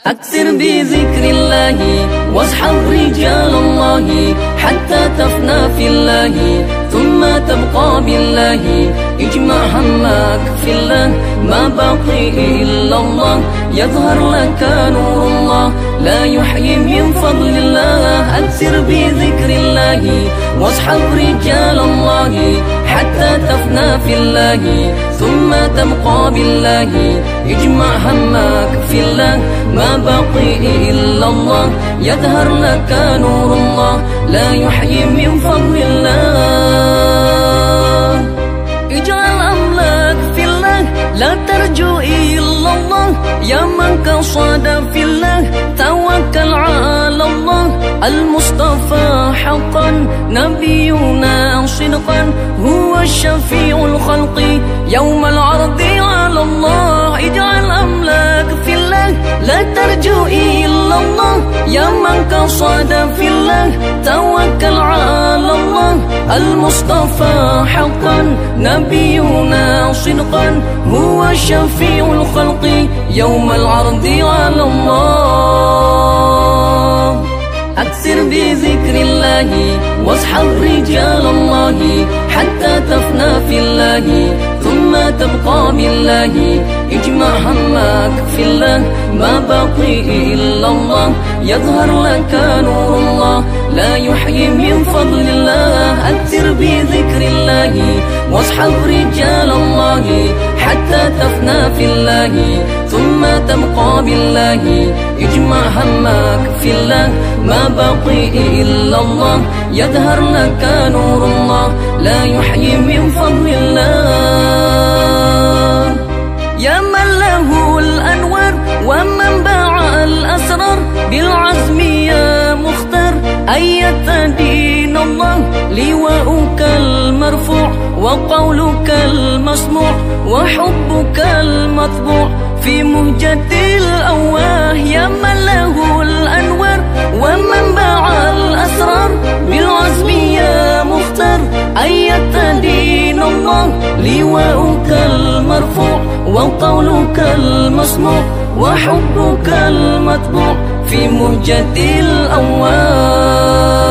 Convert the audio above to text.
أكثر بذكر الله واصحب رجال الله حتى تفنى في الله ثم تبقى بالله. اجمع همك في الله ما بقي إلا الله، يظهر لك نور الله لا يحيي من فضل الله. أكثر بذكر الله واصحب رجال الله حتى تفنى في الله ثم تبقى بالله. اجمع همك في الله ما بقي إلا الله، يظهر لك نور الله لا يحيي من فضل الله. اجعل أملك في الله لا ترجو إلا الله، يا من قصد في الله توكل على الله. المصطفى حقا نبينا صدقا هو الشفيع الخلق يوم العرض على الله. اجعل أملك في الله لا ترجو إلا الله، يا من قصد في الله توكل على الله. المصطفى حقا نبينا صدقا هو الشفيع الخلق يوم العرض على الله. أكثر بذكر الله واصحب رجال الله حتى تفنى في الله ثم تبقى بالله. اجمع همك في الله ما بقي إلا الله، يظهر لك نور الله لا يحيي من فضل الله. أكثر بذكر الله واصحب رجال الله حتى تفنى في الله ثم تبقى بالله. اجمع همك في الله ما بقي إلا الله، يظهر لك نور الله لا يحيي من فضل الله. يا من له الأنوار ومنبع الأسرار بالعزم يا مختار أية دين الله. لواؤك المرفوع وقولك المسموع وحبك المطبوع في مهجة الأواه. يا من له الأنوار ومنبع الأسرار بالعزم يا مختار أية دين الله. لواؤك المرفوع وقولك المسموع وحبك المطبوع في مهجة الأواه.